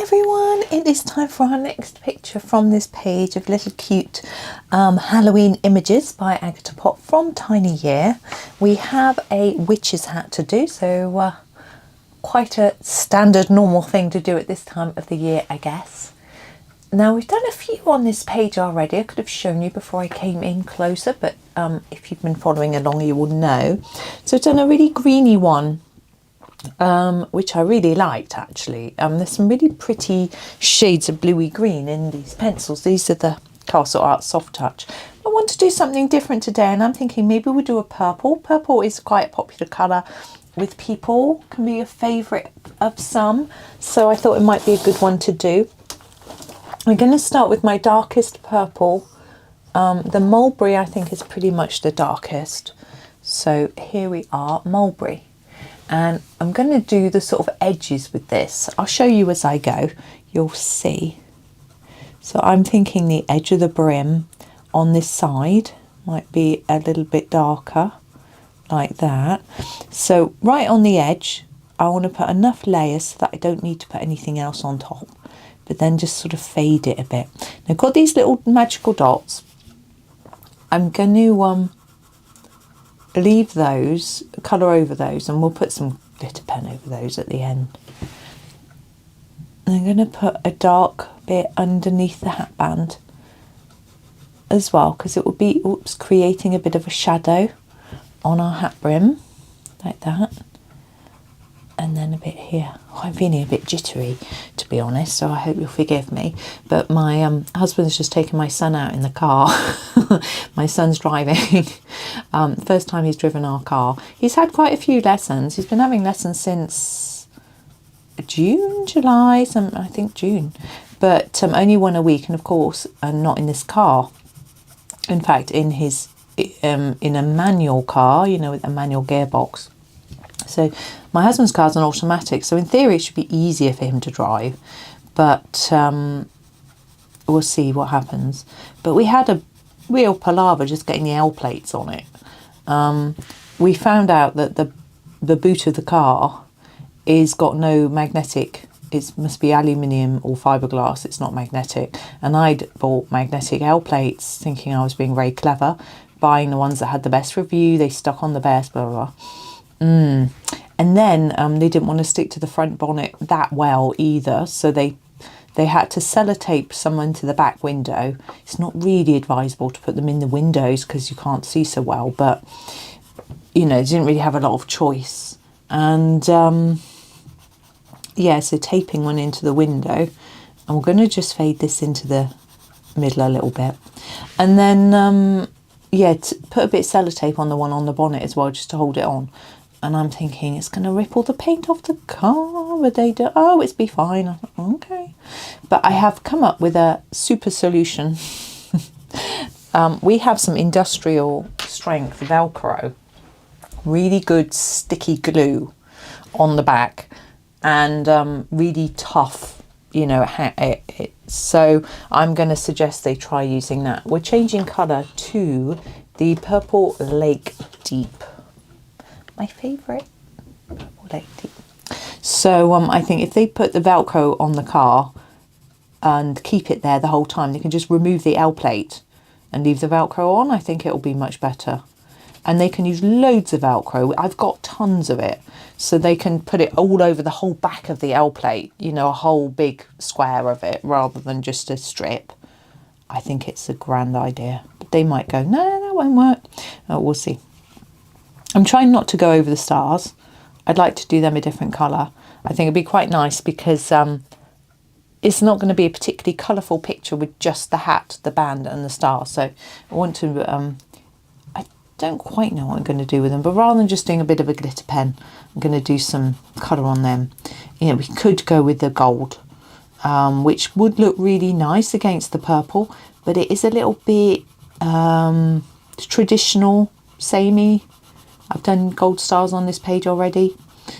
everyone, it is time for our next picture from this page of little cute Halloween images by Agotapop from Tiny Year. We have a witch's hat to do, so quite a standard normal thing to do at this time of the year, I guess. Now we've done a few on this page already. I could have shown you before I came in closer, but if you've been following along you will know. So I've done a really greeny one, which I really liked actually. There's some really pretty shades of bluey green in these pencils. These are the Castle Art Soft Touch. I want to do something different today, and I'm thinking maybe we'll do a purple. Purple is quite a popular colour with people, can be a favourite of some, so I thought it might be a good one to do. I'm going to start with my darkest purple. The mulberry I think is pretty much the darkest. So here we are, mulberry. And I'm going to do the sort of edges with this. I'll show you as I go, you'll see. So I'm thinking the edge of the brim on this side might be a little bit darker, like that. So right on the edge, I want to put enough layers so that I don't need to put anything else on top, but then just sort of fade it a bit. Now I've got these little magical dots. I'm going to leave those, colour over those, and we'll put some glitter pen over those at the end. And I'm going to put a dark bit underneath the hat band as well, because it will be creating a bit of a shadow on our hat brim, like that. And then a bit here. Oh, I'm feeling a bit jittery, to be honest, so I hope you'll forgive me. But my husband's just taken my son out in the car. My son's driving. First time he's driven our car. He's had quite a few lessons. He's been having lessons since June, July, I think June. But only one a week, and of course, not in this car. In fact, in his in a manual car, you know, with a manual gearbox. So my husband's car's an automatic, so in theory it should be easier for him to drive, but we'll see what happens. But we had a real palaver just getting the L plates on it. We found out that the boot of the car is got no magnetic. It must be aluminium or fiberglass. It's not magnetic. And I'd bought magnetic L plates thinking I was being very clever, buying the ones that had the best review. They stuck on the best, blah, blah, blah. And then they didn't want to stick to the front bonnet that well either, so they had to sellotape some into the back window. It's not really advisable to put them in the windows because you can't see so well, but you know, they didn't really have a lot of choice. And yeah, so taping one into the window, and we're going to just fade this into the middle a little bit, and then yeah, put a bit of sellotape on the one on the bonnet as well, just to hold it on. And I'm thinking it's going to rip all the paint off the car, but they do. Oh, it's be fine. I thought, okay. But I have come up with a super solution. We have some industrial strength Velcro, really good sticky glue on the back, and really tough, you know. So I'm going to suggest they try using that. We're changing colour to the Purple Lake Deep. My favourite, Purple Lake Deep. So I think if they put the Velcro on the car and keep it there the whole time, they can just remove the L plate and leave the Velcro on. I think it'll be much better. And they can use loads of Velcro. I've got tons of it. So they can put it all over the whole back of the L plate, you know, a whole big square of it rather than just a strip. I think it's a grand idea. But they might go, no, that won't work. Oh, we'll see. I'm trying not to go over the stars. I'd like to do them a different colour. I think it'd be quite nice because it's not going to be a particularly colourful picture with just the hat, the band and the stars. So I want to, I don't quite know what I'm going to do with them, but rather than just doing a bit of a glitter pen, I'm going to do some colour on them. You know, we could go with the gold, which would look really nice against the purple, but it is a little bit traditional, samey. I've done gold stars on this page already,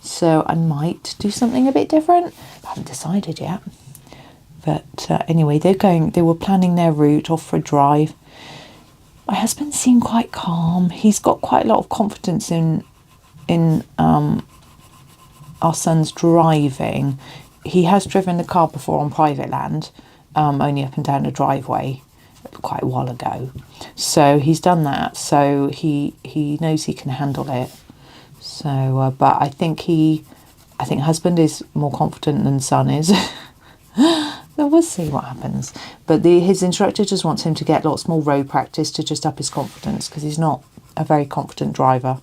so I might do something a bit different. I haven't decided yet. But anyway, they were planning their route off for a drive. My husband seemed quite calm. He's got quite a lot of confidence in our son's driving. he has driven the car before on private land, only up and down the driveway quite a while ago. So he's done that. So he knows he can handle it. So, but I think husband is more confident than son is. So we'll see what happens. But his instructor just wants him to get lots more road practice to just up his confidence, because he's not a very confident driver,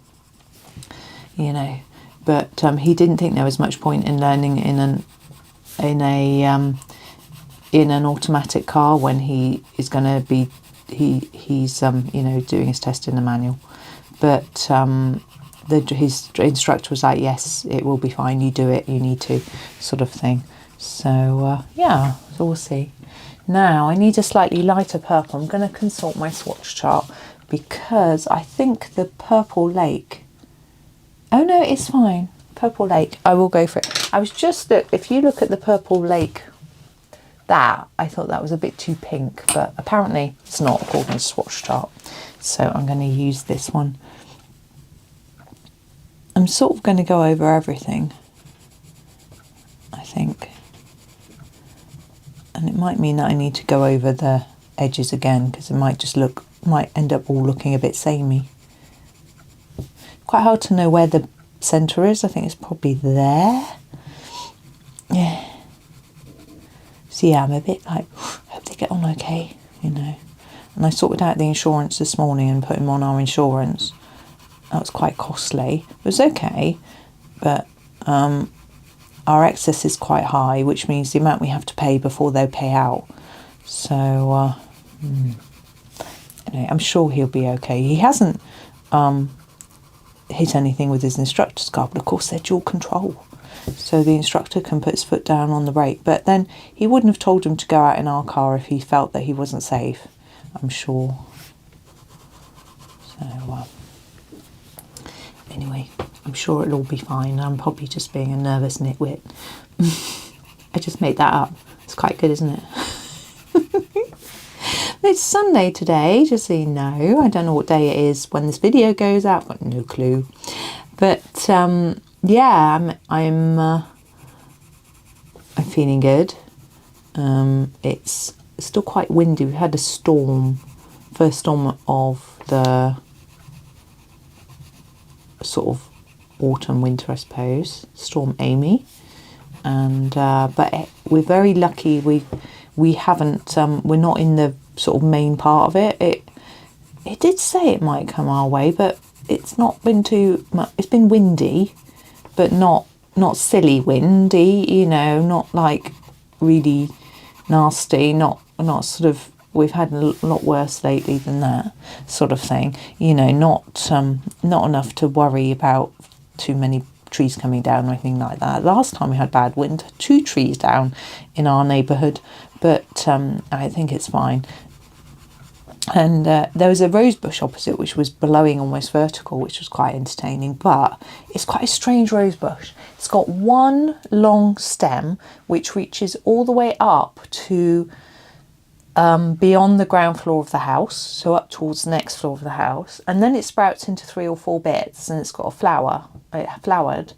you know. But he didn't think there was much point in learning in an automatic car when he is going to be he's you know, doing his test in the manual. But his instructor was like, yes, it will be fine, you do it, you need to, sort of thing. So yeah, so we'll see. Now I need a slightly lighter purple. I'm going to consult my swatch chart, because I think the Purple Lake, oh no, it's fine, Purple Lake, I will go for it. I was just, if you look at the Purple Lake, that I thought that was a bit too pink, but apparently it's not according to swatch chart. So I'm going to use this one. I'm sort of going to go over everything, I think. And it might mean that I need to go over the edges again, because it might end up all looking a bit samey. Quite hard to know where the centre is. I think it's probably there. Yeah. So yeah, I'm a bit like, hope they get on okay, you know. And I sorted out the insurance this morning and put him on our insurance. That was quite costly. It was okay, but our excess is quite high, which means the amount we have to pay before they pay out. So anyway, I'm sure he'll be okay. He hasn't hit anything with his instructor's car, but of course they're dual control, so the instructor can put his foot down on the brake. But then he wouldn't have told him to go out in our car if he felt that he wasn't safe, I'm sure. So anyway, I'm sure it'll all be fine. I'm probably just being a nervous nitwit. I just made that up. It's quite good, isn't it? It's Sunday today, just so you know. I don't know what day it is when this video goes out. I've got no clue. But yeah, I'm feeling good. It's still quite windy. We had a storm, first storm of the sort of autumn winter, I suppose, Storm Amy. And but we're very lucky. We haven't. We're not in the sort of main part of it. It did say it might come our way, but it's not been too much. It's been windy, but not silly windy. You know, not like really nasty. Not sort of. We've had a lot worse lately than that, sort of thing. You know, not enough to worry about too many trees coming down or anything like that. Last time we had bad wind, 2 trees down in our neighbourhood, but I think it's fine. And there was a rose bush opposite which was blowing almost vertical, which was quite entertaining, but it's quite a strange rose bush. It's got one long stem which reaches all the way up to beyond the ground floor of the house, so up towards the next floor of the house, and then it sprouts into 3 or 4 bits, and it's got a flower. It flowered,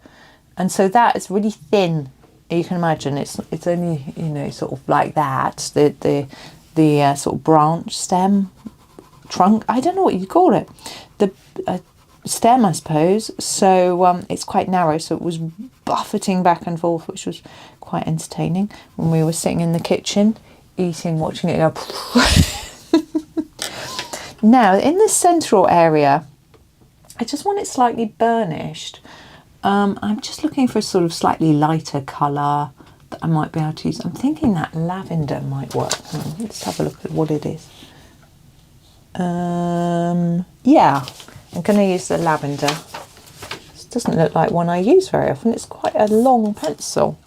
and so that is really thin. You can imagine it's only, you know, sort of like that. The sort of branch, stem, trunk. I don't know what you call it. The stem, I suppose. So it's quite narrow, so it was buffeting back and forth, which was quite entertaining when we were sitting in the kitchen eating, watching it go. Now, in the central area, I just want it slightly burnished. I'm just looking for a sort of slightly lighter colour that I might be able to use. I'm thinking that lavender might work. Let's have a look at what it is. Yeah, I'm going to use the lavender. This doesn't look like one I use very often. It's quite a long pencil.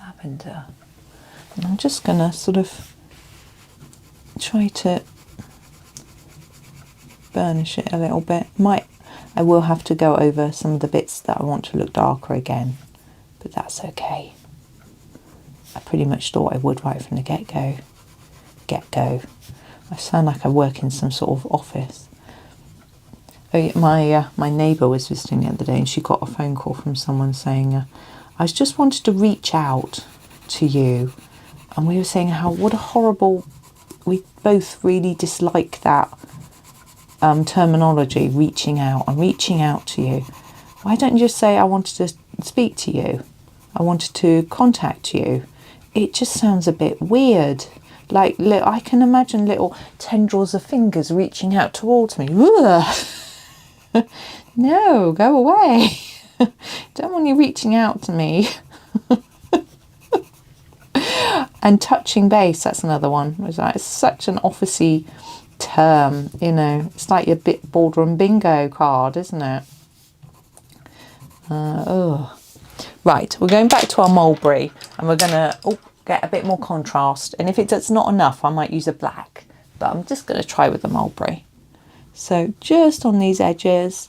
Lavender. And I'm just going to sort of try to burnish it a little bit. I will have to go over some of the bits that I want to look darker again, but that's okay. I pretty much thought I would right from the get-go. I sound like I work in some sort of office. Oh, yeah, my neighbour was visiting the other day, and she got a phone call from someone saying, I just wanted to reach out to you, and we were saying how what a horrible, we both really dislike that terminology, reaching out. I'm reaching out to you. Why don't you just say I wanted to speak to you, I wanted to contact you? It just sounds a bit weird. Like, I can imagine little tendrils of fingers reaching out towards me. No, go away. Don't want you reaching out to me. And touching base, that's another one. It's such an officey term, you know. It's like your bit boardroom bingo card, isn't it? Right, we're going back to our mulberry, and we're going to get a bit more contrast. And if it's not enough, I might use a black. But I'm just going to try with the mulberry. So just on these edges,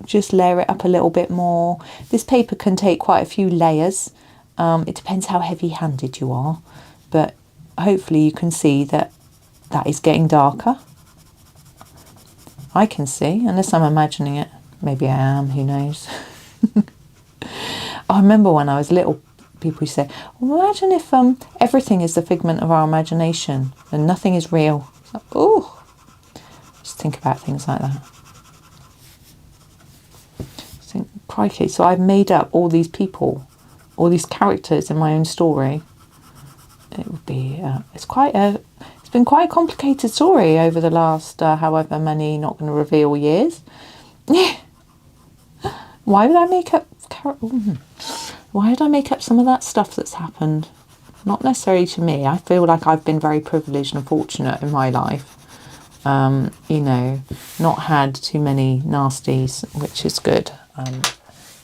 just layer it up a little bit more. This paper can take quite a few layers. It depends how heavy-handed you are, but hopefully you can see that that is getting darker. I can see, unless I'm imagining it. Maybe I am, who knows. I remember when I was little, people used to say, well, imagine if everything is the figment of our imagination and nothing is real. Like, oh, just think about things like that. Think, crikey, so I've made up all these people, all these characters in my own story. It would be, it's been quite a complicated story over the last however many, not going to reveal, years. Why would I make up why did I make up some of that stuff that's happened? Not necessarily to me. I feel like I've been very privileged and fortunate in my life. You know, not had too many nasties, which is good.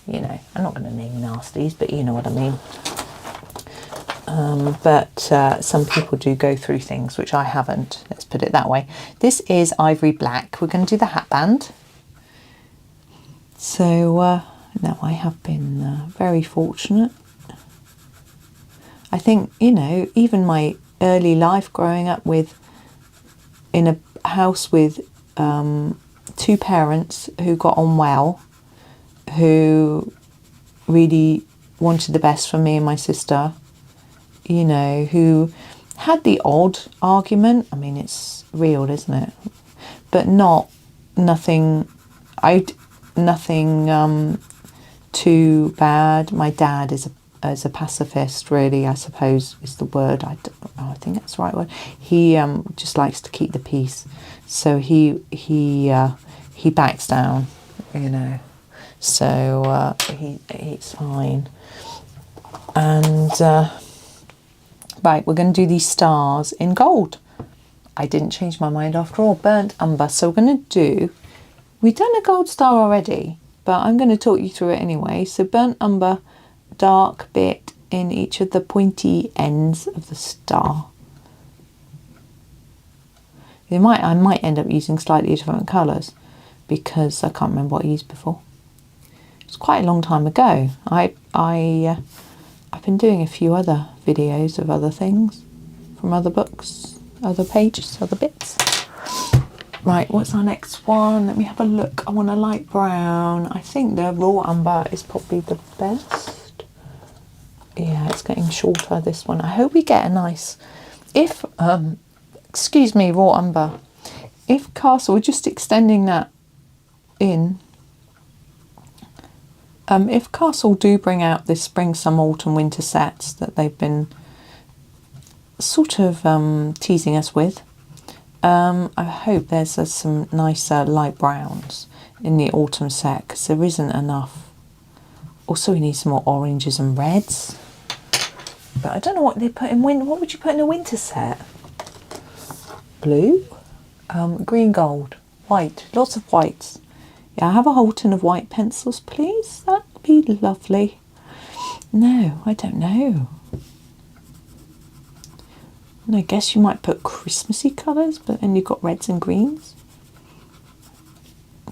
You know, I'm not going to name nasties, but you know what I mean. But some people do go through things which I haven't. Let's put it that way. This is ivory black. We're going to do the hat band. So no, I have been very fortunate. I think, you know, even my early life growing up in a house with two parents who got on well, who really wanted the best for me and my sister, you know, who had the odd argument. I mean, it's real, isn't it? But nothing too bad. My dad is a pacifist, really, I suppose is the word. I think that's the right word. He just likes to keep the peace, so he backs down, you know. So he's fine. And right, we're going to do these stars in gold. I didn't change my mind after all. Burnt umber. So we're going to do. We've done a gold star already, but I'm going to talk you through it anyway. So burnt umber, dark bit in each of the pointy ends of the star. I might end up using slightly different colours because I can't remember what I used before. It's quite a long time ago. I've been doing a few other videos of other things from other books, other pages, other bits. Right, what's our next one? Let me have a look. I want a light brown. I think the raw umber is probably the best. Yeah, it's getting shorter, this one. I hope we get a nice... excuse me, raw umber. If Castle, we're just extending that in. If Castle do bring out this spring, summer, autumn, winter sets that they've been sort of teasing us with, I hope there's some nicer light browns in the autumn set, because there isn't enough. Also, we need some more oranges and reds. But I don't know what they put in winter. What would you put in a winter set? Blue, green, gold, white. Lots of whites. Yeah, I have a whole tin of white pencils, please. That'd be lovely. No, I don't know. And I guess you might put Christmassy colours, but then you've got reds and greens,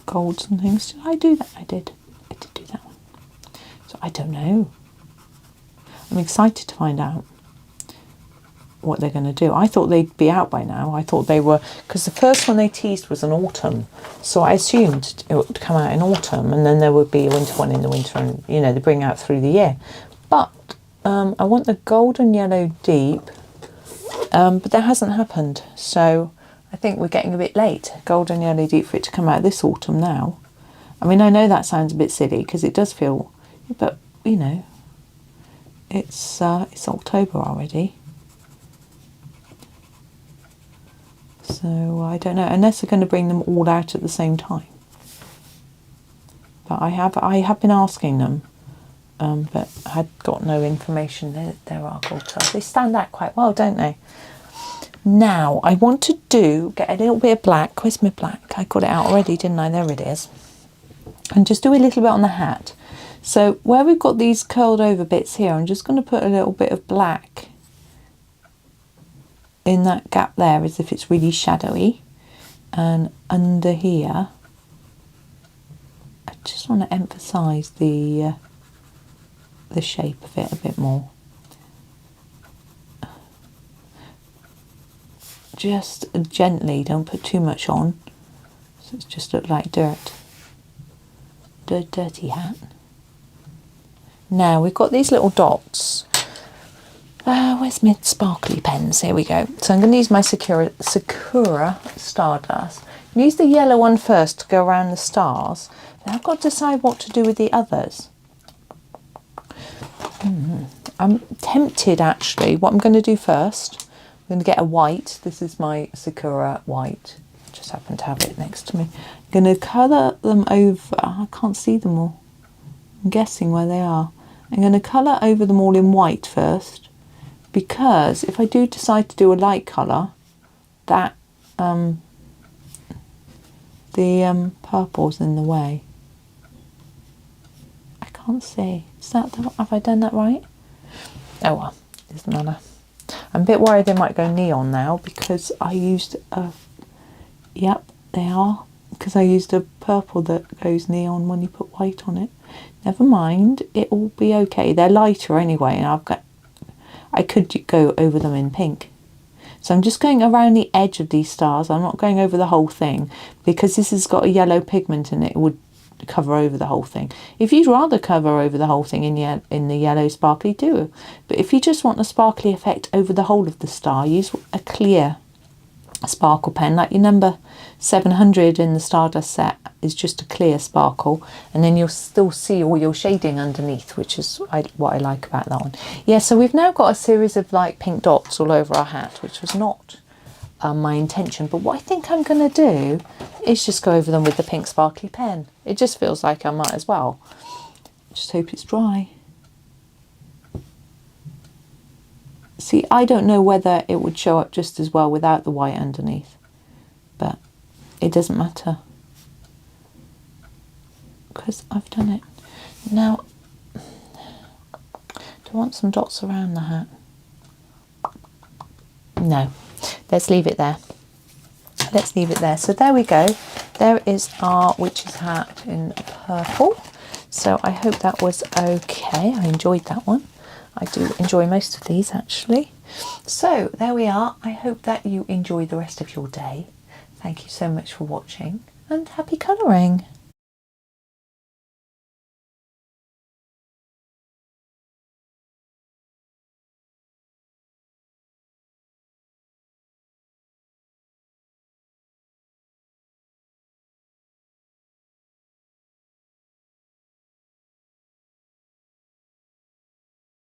golds and things. Did I do that? I did do that one. So I don't know. I'm excited to find out. what they're going to do. I thought they'd be out by now. I thought they were, because the first one they teased was an autumn, so I assumed it would come out in autumn, and then there would be a winter one in the winter, and you know, they bring out through the year. But I want the golden yellow deep, but that hasn't happened, so I think we're getting a bit late. Golden yellow deep for it to come out this autumn now. I mean, I know that sounds a bit silly because it does feel, but you know, it's October already. So I don't know, unless they're going to bring them all out at the same time. But I have been asking them, but I had got no information. There are Agotapop. They stand out quite well, don't they? Now I want to get a little bit of black. Where's my black? I got it out already, didn't I? There it is. And just do a little bit on the hat. So where we've got these curled over bits here, I'm just going to put a little bit of black in that gap there, as if it's really shadowy. And under here, I just want to emphasize the shape of it a bit more. Just gently, don't put too much on, so it's just look like dirt. Dirty hat. Now we've got these little dots. Where's my sparkly pens? Here we go. So I'm going to use my Sakura Stardust. Use the yellow one first to go around the stars. Then I've got to decide what to do with the others. I'm tempted actually. What I'm going to do first, I'm going to get a white. This is my Sakura white. I just happen to have it next to me. I'm going to colour them over. I can't see them all. I'm guessing where they are. I'm going to colour over them all in white first, because if I do decide to do a light colour, that the purple's in the way. I can't see. Have I done that right? Oh well, doesn't matter. I'm a bit worried they might go neon now, because I used a, yep, they are, because I used a purple that goes neon when you put white on it. Never mind, it will be okay. They're lighter anyway, and I could go over them in pink. So I'm just going around the edge of these stars. I'm not going over the whole thing, because this has got a yellow pigment in it. It would cover over the whole thing. If you'd rather cover over the whole thing in the yellow sparkly, do. But if you just want a sparkly effect over the whole of the star, use a clear sparkle pen, like your number 700 in the Stardust set is just a clear sparkle, and then you'll still see all your shading underneath, which is what I like about that one. Yeah, so we've now got a series of like pink dots all over our hat, which was not my intention, but what I think I'm going to do is just go over them with the pink sparkly pen. It just feels like I might as well. Just hope it's dry. See, I don't know whether it would show up just as well without the white underneath, but it doesn't matter because I've done it. Now, do I want some dots around the hat? No, let's leave it there. Let's leave it there. So there we go. There is our witch's hat in purple. So I hope that was okay. I enjoyed that one. I do enjoy most of these actually. So there we are. I hope that you enjoy the rest of your day. Thank you so much for watching and happy colouring.